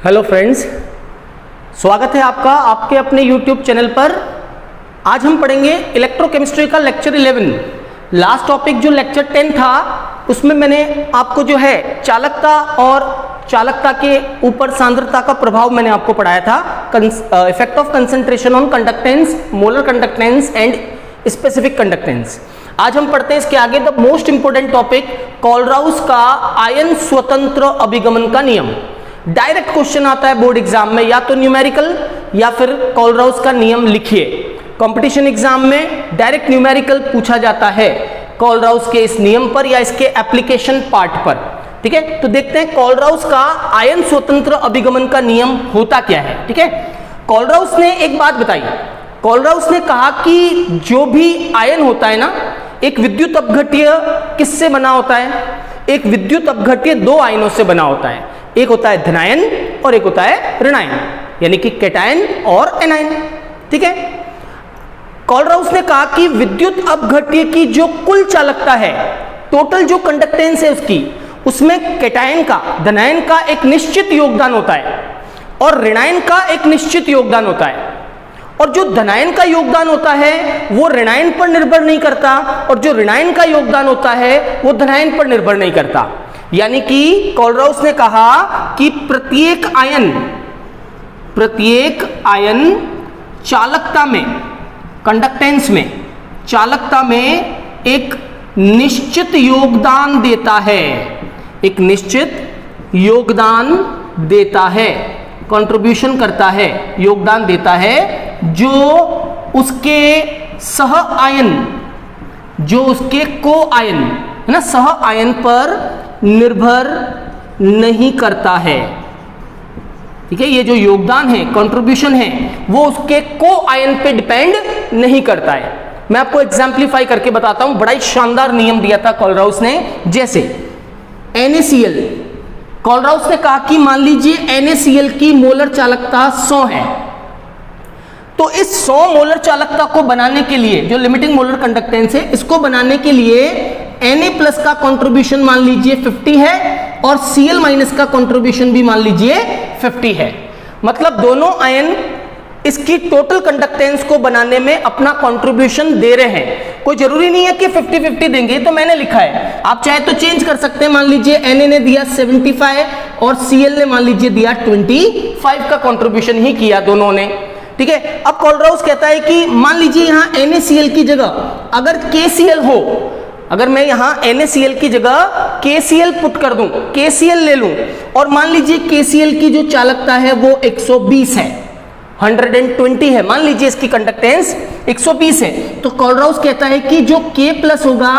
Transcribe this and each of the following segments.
Hello friends, स्वागत है आपका आपके अपने YouTube चैनल पर। आज हम पढ़ेंगे इलेक्ट्रोकेमिस्ट्री का लेक्चर 11। लास्ट टॉपिक जो लेक्चर 10 था उसमें मैंने आपको जो है चालकता और चालकता के ऊपर सांद्रता का प्रभाव मैंने आपको पढ़ाया था। Effect of concentration on conductance, molar conductance and specific conductance. आज हम पढ़ते हैं इसके आगे the most important topic, Kohlrausch का आयन स्वतंत्र अभिगमन का नियम। डायरेक्ट क्वेश्चन आता है बोर्ड एग्जाम में, या तो न्यूमेरिकल या फिर कोलराउस का नियम लिखिए। कंपटीशन एग्जाम में डायरेक्ट न्यूमेरिकल पूछा जाता है कोलराउस के इस नियम पर या इसके एप्लीकेशन पार्ट पर। ठीक है, तो देखते हैं कोलराउस का आयन स्वतंत्र अभिगमन का नियम होता क्या है। ठीक है, कोलराउस ने एक बात बताई। कोलराउस ने कहा कि जो भी आयन होता है ना, एक विद्युत अपघट्य किससे बना होता है? एक विद्युत अपघट्य दो आयनों से बना होता है। एक होता है धनायन और एक होता है ऋणायन, यानी कि कैटायन और एनायन। ठीक है, कोलराउस ने कहा कि विद्युत अपघट्य की जो कुल चालकता है, टोटल जो कंडक्टेंस है उसकी, उसमें कैटायन का, धनायन का एक निश्चित योगदान होता है और ऋणायन का एक निश्चित योगदान होता है। और जो धनायन का योगदान होता है वो ऋणायन पर निर्भर नहीं करता और जो ऋणायन का योगदान होता है वो धनायन पर निर्भर नहीं करता। यानी कि कोलराउस ने कहा कि प्रत्येक आयन चालकता में, कंडक्टेंस में, चालकता में एक निश्चित योगदान देता है, एक निश्चित योगदान देता है, कंट्रीब्यूशन करता है, योगदान देता है, जो उसके सह आयन, जो उसके को आयन है ना, सह आयन पर निर्भर नहीं करता है। ठीक है, ये जो योगदान है, कंट्रीब्यूशन है, वो उसके को आयन पे डिपेंड नहीं करता है। मैं आपको एग्जाम्पलीफाई करके बताता हूं। बड़ा ही शानदार नियम दिया था कोलराउस ने। जैसे NaCl, कोलराउस ने कहा कि मान लीजिए NaCl की मोलर चालकता 100 है, तो इस 100 मोलर चालकता को बनाने के लिए, जो लिमिटिंग मोलर कंडक्टेंस है, इसको बनाने के लिए Na+ का कंट्रीब्यूशन मान लीजिए 50 है और Cl- का कंट्रीब्यूशन भी मान लीजिए 50 है। मतलब दोनों आयन इसकी टोटल कंडक्टेंस को बनाने में अपना कंट्रीब्यूशन दे रहे हैं। कोई जरूरी नहीं है कि 50-50 देंगे, तो मैंने लिखा है, आप चाहे तो चेंज कर सकते हैं। मान लीजिए Na ने दिया 75 और Cl ने मान लीजिए दिया 25 का कंट्रीब्यूशन ही किया दोनों ने। ठीक है, अब कोलराउस कहता है कि मान लीजिए यहां NaCl की जगह अगर KCl हो, अगर मैं यहां NaCl की जगह KCl पुट कर दूं, KCl ले लूं, और मान लीजिए KCl की जो चालकता है वो 120 है, 120 है, मान लीजिए इसकी कंडक्टेंस 120 है, तो कोलराउस कहता है कि जो K+ होगा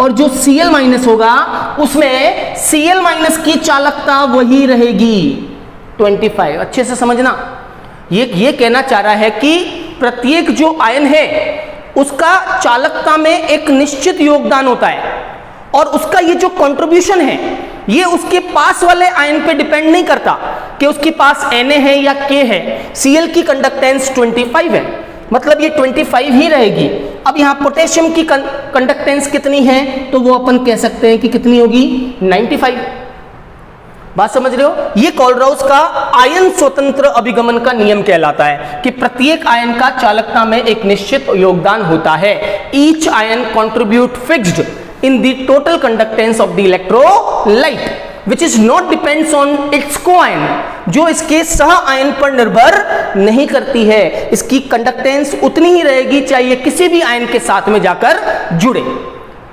और जो Cl- होगा, उसमें Cl- की चालकता वही रहेगी 25। अच्छे से समझना, ये कहना चाह रहा है कि प्रत्येक जो आयन है उसका चालकता में एक निश्चित योगदान होता है और उसका ये जो कंट्रीब्यूशन है ये उसके पास वाले आयन पे डिपेंड नहीं करता कि उसके पास Na है या K है। Cl की कंडक्टेंस 25 है, मतलब ये 25 ही रहेगी। अब यहां पोटेशियम की कंडक्टेंस कितनी है, तो वो अपन कह सकते हैं कि कितनी होगी, 95। बात समझ रहे हो? ये कोलराउस का आयन स्वतंत्र अभिगमन का नियम कहलाता है कि प्रत्येक आयन का चालकता में एक निश्चित योगदान होता है। Each ion contribute fixed in the total conductance of the electrolyte which is not depends on it's को आयन, जो इसके सह आयन पर निर्भर नहीं करती है। इसकी कंडक्टेंस उतनी ही रहेगी चाहे ये किसी भी आयन के साथ में जाकर जुड़े।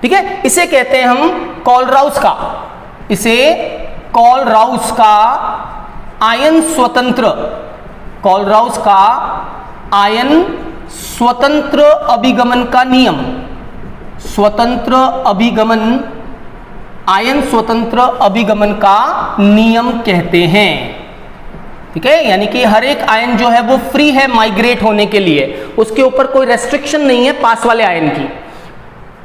ठीक है, इसे कहते हैं हम कोलराउस का, इसे कोलराउस का आयन स्वतंत्र, कोलराउस का आयन स्वतंत्र अभिगमन का नियम, स्वतंत्र अभिगमन, आयन स्वतंत्र अभिगमन का नियम कहते हैं। ठीक है, यानी कि हर एक आयन जो है वो फ्री है माइग्रेट होने के लिए, उसके ऊपर कोई रेस्ट्रिक्शन नहीं है पास वाले आयन की।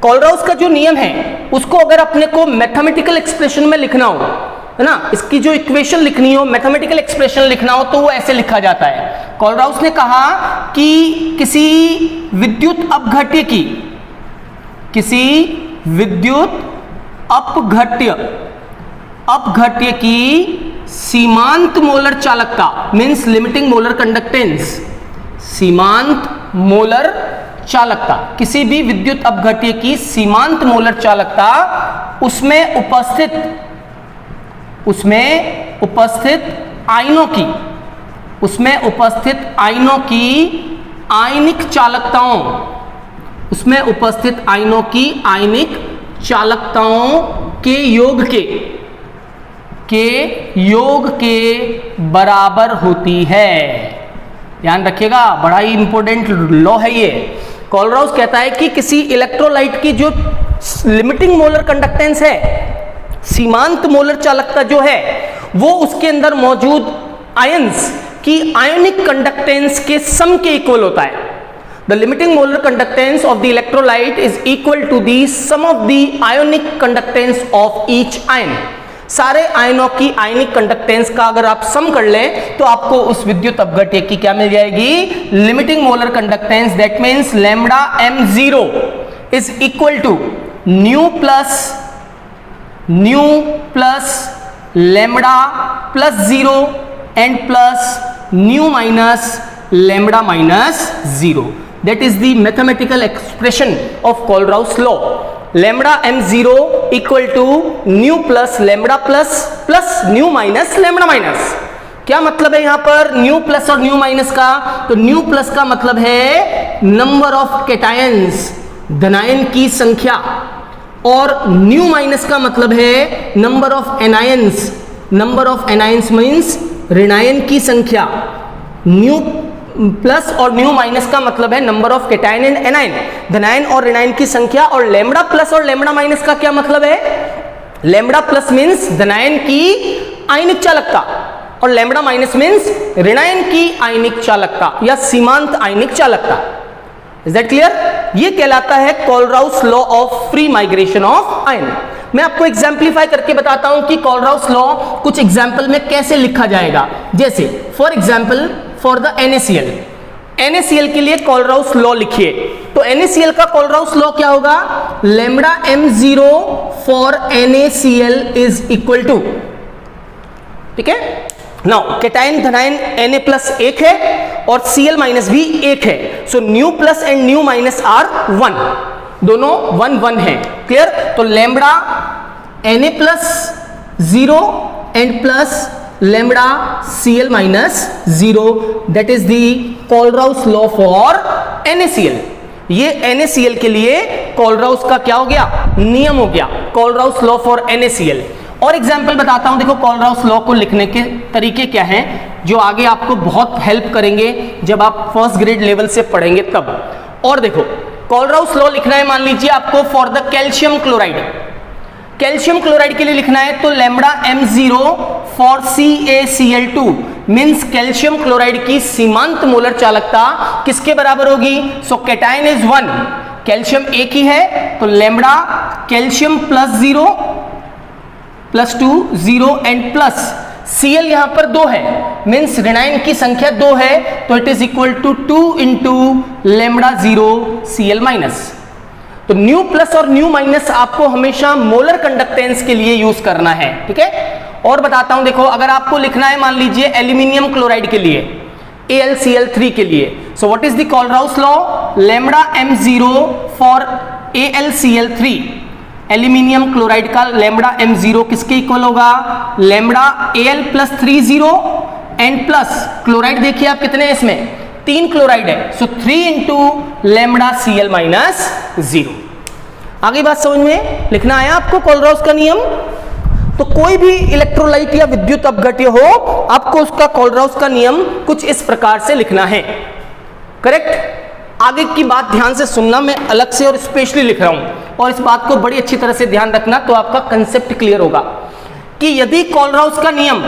कोलराउस का जो नियम है उसको अगर अपने को मैथमेटिकल एक्सप्रेशन में लिखना हो, है ना, इसकी जो इक्वेशन लिखनी हो, मैथमेटिकल एक्सप्रेशन लिखना हो, तो वो ऐसे लिखा जाता है। कोलराउस ने कहा कि किसी विद्युत अपघट्य की, किसी विद्युत अपघट्य की सीमांत मोलर चालकता मीन्स लिमिटिंग मोलर कंडक्टेंस, सीमांत मोलर चालकता, किसी भी विद्युत अपघट्य की सीमांत मोलर चालकता उसमें उपस्थित आयनों की आयनिक चालकताओं के योग के बराबर होती है। ध्यान रखिएगा, बड़ा ही इंपॉर्टेंट लॉ है ये। कोलराउस कहता है कि किसी इलेक्ट्रोलाइट की जो लिमिटिंग मोलर कंडक्टेंस है, सीमांत मोलर चालकता जो है, वो उसके अंदर मौजूद आयंस की आयनिक कंडक्टेंस के सम के इक्वल होता है। The limiting molar conductance of the electrolyte is equal to the sum of the ionic conductance of each ion. सारे आयनों की आयनिक कंडक्टेंस का अगर आप सम कर ले तो आपको उस विद्युत अपघट्य की क्या मिल जाएगी, limiting molar conductance. That means lambda m0 is equal to nu plus lambda plus 0 and plus nu minus lambda minus 0। That is the mathematical expression of Kohlrauss law. Lambda m0 equal to nu plus lambda plus nu minus lambda minus। क्या मतलब है यहाँ पर new plus और nu minus का? तो nu plus का मतलब है नंबर ऑफ कैटायंस, धनायन की संख्या, और न्यू माइनस का मतलब है number of anions. Number of anions means ऋणायन की संख्या। न्यू प्लस और न्यू माइनस का मतलब है number of cation and anion, धनायन और ऋणायन की संख्या। और लैम्बडा प्लस और लैम्बडा माइनस का क्या मतलब है? लैम्बडा प्लस मीन्स धनायन की आयनिक चालकता और लैम्बडा माइनस मीन्स ऋणायन की आयनिक चालकता या सीमांत आयनिक चालकता। Is that clear? ये कहलाता है Kohlrausch law of free migration of ion. मैं आपको एग्जाम्पलीफाई करके बताता हूं कि कोलराउस लॉ कुछ एग्जाम्पल में कैसे लिखा जाएगा। जैसे for example for the NaCl, NaCl के लिए कोलराउस लॉ लिखिए। तो NaCl का कोलराउस लॉ क्या होगा? Lambda m0 for NaCl is equal to, ठीक है। नाउ कैटायन धनायन Na प्लस 1 है और Cl माइनस भी 1 है। So nu plus and nu minus are 1, दोनों 1 1 है। क्लियर? तो lambda Na plus 0 and plus lambda Cl minus 0, that is the Kohlrausch law for NaCl। ये NaCl के लिए कोलराउस का क्या हो गया? नियम हो गया, कोलराउस लॉ फॉर NaCl। और एग्जाम्पल बताता हूं। देखो कोलराउस लॉ को लिखने के तरीके क्या हैं जो आगे आपको बहुत हेल्प करेंगे जब आप फर्स्ट ग्रेड लेवल से पढ़ेंगे तब। और देखो कोलराउस लॉ लिखना है, मान लीजिए आपको for the calcium chloride, calcium chloride के लिए लिखना है तो lambda m0 for CaCl2 means calcium chloride की सीमांत मोलर चालकता किसके बराबर होगी? सो कैटायन इज 1, कैल्शियम एक ही है तो lambda calcium plus 0 plus 2 0 and plus Cl यहां पर 2 है मीन्स ऋणायन की संख्या 2 है तो it is equal to 2 into lambda 0 Cl minus. तो न्यू प्लस और न्यू माइनस आपको हमेशा मोलर कंडक्टेंस के लिए यूज करना है, ठीक है। और बताता हूं, देखो अगर आपको लिखना है मान लीजिए एल्यूमिनियम क्लोराइड के लिए AlCl3 के लिए, so what is the Kohlrausch law? Lambda m0 for AlCl3, aluminium chloride का लैम्बडा m0 किसके इक्वल होगा? Lambda Al plus 3 0 and plus chloride देखिए आप कितने हैं इसमें? 3 क्लोराइड है, सो 3 इंटू लैम्बडा Cl माइनस 0। आगे बात समझ में? लिखना आया आपको कोलराउस का नियम? तो कोई भी इलेक्ट्रोलाइट या विद्युत अपघट्य हो, आपको उसका कोलराउस का नियम कुछ इस प्रकार से लिखना है। करेक्ट? आगे की बात ध्यान से सुनना, मैं अलग से और स्पेशली लिख रहा हूं और इस बात को बड़ी अच्छी तरह से ध्यान रखना तो आपका कंसेप्ट क्लियर होगा कि यदि कोलराउस का नियम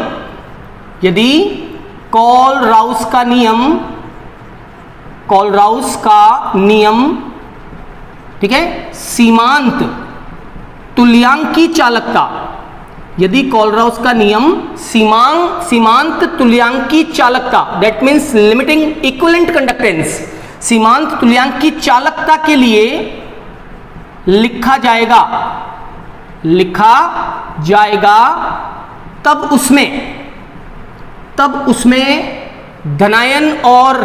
ठीक है, सीमांत तुल्यांकी चालकता, यदि कोलराउस का नियम सीमांत तुल्यांकी चालकता, that means limiting equivalent conductance, सीमांत तुल्यांकी चालकता के लिए लिखा जाएगा तब उसमें तब उसमें धनायन और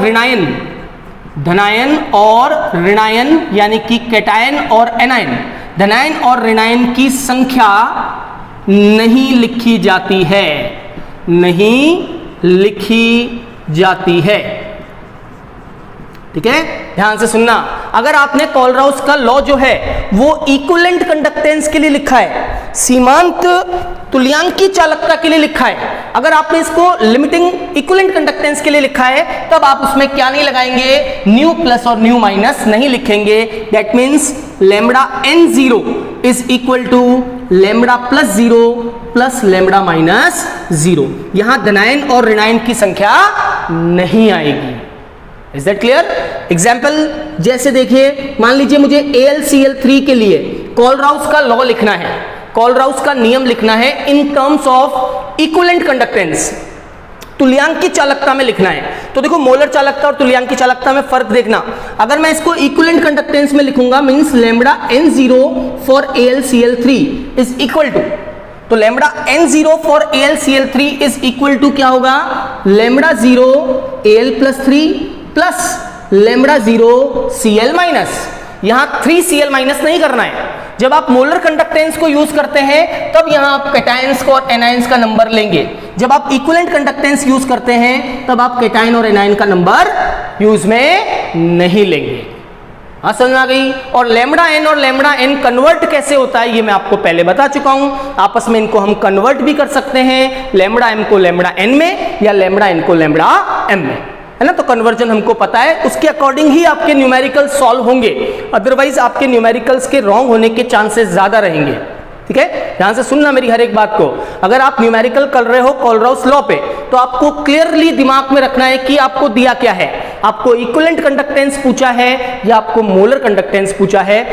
ऋणायन यानी कि कैटायन और एनायन, धनायन और ऋणायन की संख्या नहीं लिखी जाती है, ठीक है। ध्यान से सुनना, अगर आपने कोलराउस का लॉ जो है वो इक्विवेलेंट कंडक्टेंस के लिए लिखा है, सीमांत तुल्यांकी चालकता के लिए लिखा है, अगर आपने इसको लिमिटिंग इक्विवेलेंट कंडक्टेंस के लिए लिखा है, तब आप उसमें क्या नहीं लगाएंगे, न्यू प्लस और न्यू माइनस नहीं लिखेंगे। That means lambda n0 is equal to lambda plus 0 plus lambda minus 0। यहां धनायन और ऋणायन की संख्या नहीं आएगी। Is that clear? एग्जाम्पल जैसे देखिए, मान लीजिए मुझे AlCl3 के लिए कोलराउस का लॉ लिखना है, कोलराउस का नियम लिखना है in terms of equivalent conductance, तुल्यांकी चालकता में लिखना है। तो देखो, मोलर चालकता और तुल्यांकी चालकता में फर्क देखना। अगर मैं इसको इक्विवेलेंट कंडक्टेंस में लिखूंगा, means lambda n0 for AlCl3 is equal to, तो lambda n0 for AlCl3 is equal to क्या होगा, lambda 0 Al+3 plus lambda 0 Cl minus. यहां 3Cl माइनस नहीं करना है। जब आप मोलर कंडक्टेंस को यूज करते हैं तब यहां आप कैटायंस को और एनायंस का नंबर लेंगे। जब आप इक्विवेलेंट कंडक्टेंस यूज करते हैं तब आप कैटायन और एनायन का नंबर यूज में नहीं लेंगे। हाँ, समझ में आ गई? और लैम्बडा n और लैम्बडा n कन्वर्ट कैसे होता है ये मैं आपको पहले बता चुका हूं। आपस में इनको हम कन्वर्ट भी कर सकते हैं, लैम्बडा m को लैम्बडा n में या लैम्बडा n को लैम्बडा m में, है ना। तो कन्वर्जन हमको पता है, उसके अकॉर्डिंग ही आपके न्यूमेरिकल सॉल्व होंगे, अदरवाइज आपके न्यूमेरिकल्स के रॉन्ग होने के चांसेस ज्यादा रहेंगे। ठीक है, ध्यान से सुनना मेरी हर एक बात को। अगर आप न्यूमेरिकल कर रहे हो कोलराउस लॉ पे, तो आपको क्लियरली दिमाग में रखना है कि आपको दिया क्या है, आपको इक्विवेलेंट कंडक्टेंस पूछा है या आपको मोलर कंडक्टेंस पूछा है।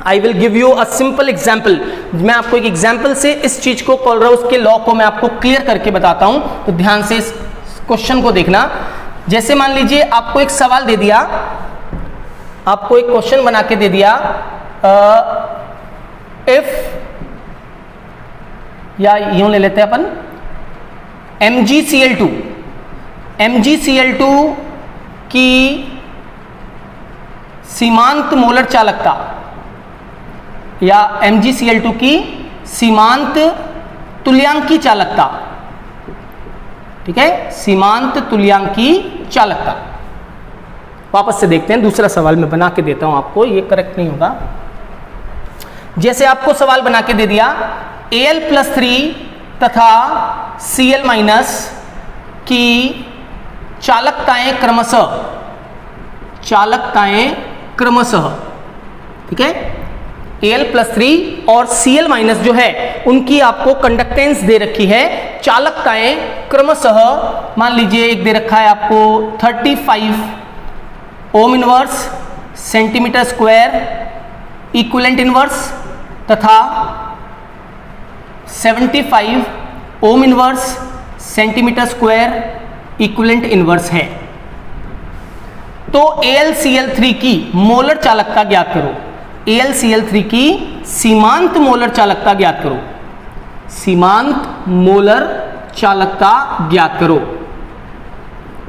I will give you a simple example. मैं आपको एक एग्जाम्पल से इस चीज को, कोलराउस के लॉ को मैं आपको क्लियर करके बताता हूं, तो ध्यान से इस क्वेश्चन को देखना। जैसे मान लीजिए आपको एक सवाल दे दिया, आपको एक क्वेश्चन बना के दे दिया, इफ, या यूं ले लेते हैं अपन, MgCl2 की सीमांत मोलर चालकता, या MgCl2 की सीमांत तुल्यांकी चालकता, ठीक है, सीमांत तुल्यांकी चालकता। वापस से देखते हैं, दूसरा सवाल मैं बना के देता हूं आपको, ये करेक्ट नहीं होगा। जैसे आपको सवाल बना के दे दिया, Al+3 तथा Cl- की चालकताएं क्रमशः, ठीक है, Al+3 और Cl- जो है उनकी आपको कंडक्टेंस दे रखी है, चालकताएं क्रमशः, मान लीजिए एक दे रखा है आपको 35 ओम inverse centimetre square equivalent inverse तथा 75 ओम inverse centimetre square equivalent inverse है। तो AlCl3 की मोलर चालकता ज्ञात करो, AlCl3 की सीमांत मोलर चालकता ज्ञात करो, सीमांत मोलर चालकता ज्ञात करो।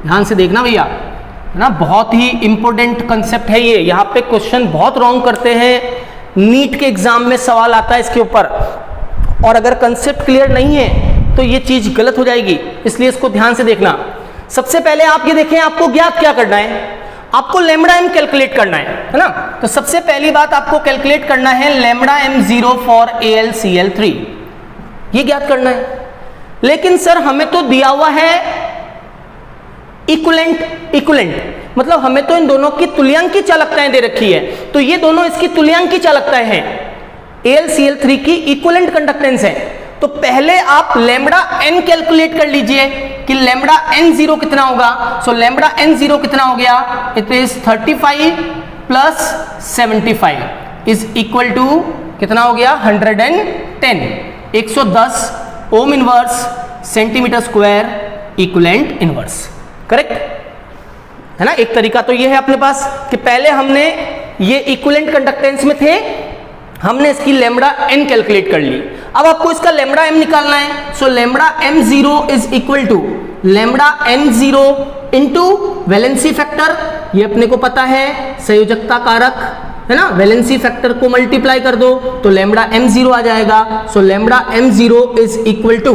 ध्यान से देखना भैया, है ना, बहुत ही इंपॉर्टेंट कंसेप्ट है ये। यहां पे क्वेश्चन बहुत रॉन्ग करते हैं, नीट के एग्जाम में सवाल आता है इसके ऊपर, और अगर कंसेप्ट क्लियर नहीं है तो ये चीज गलत हो जाएगी, इसलिए इसको ध्यान से देखना। सबसे पहले आप ये देखें, आपको ज्ञात क्या करना है, आपको लैम्बडा m कैलकुलेट करना है ना। तो सबसे पहली बात आपको कैलकुलेट करना है लैम्बडा m0 फॉर AlCl3, ये ज्ञात करना है। लेकिन सर हमें तो दिया हुआ है इक्विवेलेंट, मतलब हमें तो इन दोनों की तुल्यांकी चालकताएं दे रखी है, तो ये दोनों इसकी तुल्यांकी चालकताएं हैं, AlCl3 की इक्विवेलेंट कंडक्टेंस है। तो पहले आप लैम्बडा n कैलकुलेट कर लीजिए कि लैम्बडा n0 कितना होगा। सो लैम्बडा n0 कितना हो गया, it is 35 plus 75 is equal to कितना हो गया, 110, 110 ohm inverse centimetre square equivalent inverse. Correct है ना। एक तरीका तो ये है अपने पास कि पहले हमने ये इक्विवेलेंट कंडक्टेंस में थे, हमने इसकी लैम्बडा n कैलकुलेट कर ली। अब आपको इसका लैम्बडा m निकालना है। So lambda m0 is equal to lambda m0 into valency factor, ये अपने को पता है संयोजकता कारक है ना, वैलेंसी फैक्टर को मल्टीप्लाई कर दो तो लैम्बडा m0 आ जाएगा। So lambda m0 is equal to,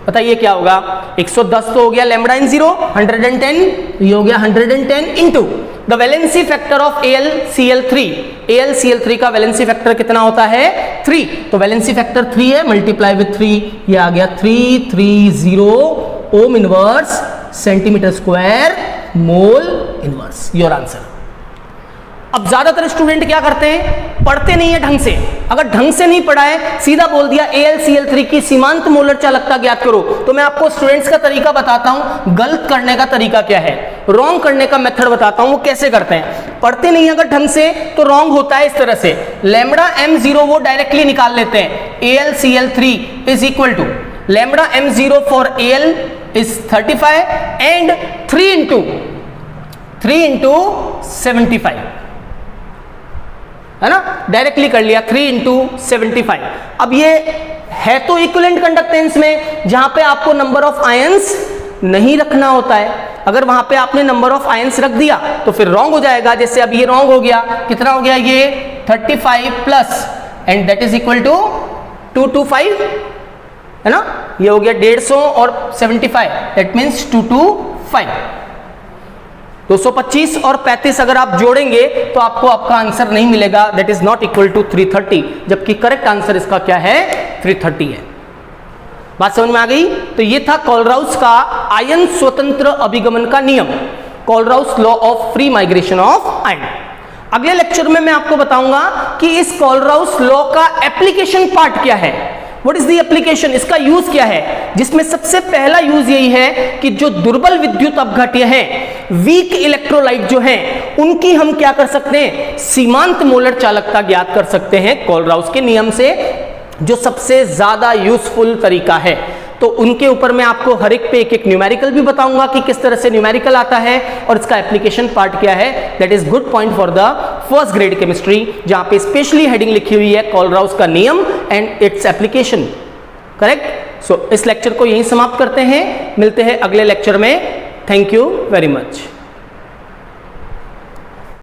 बताइए क्या होगा, 110 तो हो गया लैम्बडा m0, 110 ये हो गया 110 into the valency factor of AlCl3, AlCl3 का वैलेंसी फैक्टर कितना होता है 3, तो वैलेंसी फैक्टर 3 है, मल्टीप्लाई विथ 3, ये आ गया 330 ओम inverse centimetre square mole inverse, your answer. अब ज्यादातर स्टूडेंट क्या करते हैं, पढ़ते नहीं है ढंग से, अगर ढंग से नहीं पढ़ा है सीधा बोल दिया AlCl3 की सीमांत मोलर चालकता ज्ञात करो। तो मैं आपको स्टूडेंट्स का तरीका बताता हूं, गलत करने का तरीका क्या है, रॉन्ग करने का मेथड बताता हूं वो कैसे करते हैं। पढ़ते नहीं है अगर ढंग से तो रॉन्ग होता है इस तरह से, लैम्बडा m0 वो डायरेक्टली निकाल लेते हैं, AlCl3 is equal to lambda m0 for Al is 35 and 3 into 75 है ना, डायरेक्टली कर लिया 3 इंटू 75। अब ये है तो इक्विवेलेंट कंडक्टेंस में जहां पे आपको नंबर ऑफ आयंस नहीं रखना होता है, अगर वहां पे आपने नंबर ऑफ आयंस रख दिया तो फिर रॉन्ग हो जाएगा। जैसे अब ये रॉन्ग हो गया, कितना हो गया ये 35 plus and that is equal to 225 है ना, ये हो गया 150 और 75 दैट मीन्स 225, 225 और 35 अगर आप जोड़ेंगे तो आपको आपका आंसर नहीं मिलेगा, that is not equal to 330, जबकि करेक्ट आंसर इसका क्या है 330 है। बात समझ में आ गई। तो ये था कोलराउस का आयन स्वतंत्र अभिगमन का नियम, Kohlrausch law of free migration of ion. अगले लेक्चर में मैं आपको बताऊंगा कि इस कोलराउस लॉ का एप्लीकेशन पार्ट क्या है, व्हाट इज द एप्लीकेशन, इसका यूज क्या है, जिसमें सबसे पहला यूज यही है कि जो दुर्बल विद्युत अपघट्य हैं, वीक इलेक्ट्रोलाइट जो हैं, उनकी हम क्या कर सकते हैं, सीमांत मोलर चालकता ज्ञात कर सकते हैं कोलराउस के नियम से, जो सबसे ज्यादा यूजफुल तरीका है। तो उनके ऊपर मैं आपको हर एक पे एक एक न्यूमेरिकल भी बताऊंगा कि किस तरह से न्यूमेरिकल आता है और इसका एप्लीकेशन पार्ट क्या है। That is good point for the first grade chemistry, जहां पे स्पेशली हेडिंग लिखी हुई है कोलराउस का नियम एंड इट्स एप्लीकेशन, करेक्ट। सो इस लेक्चर को यहीं समाप्त करते हैं, मिलते हैं अगले लेक्चर में। Thank you very much.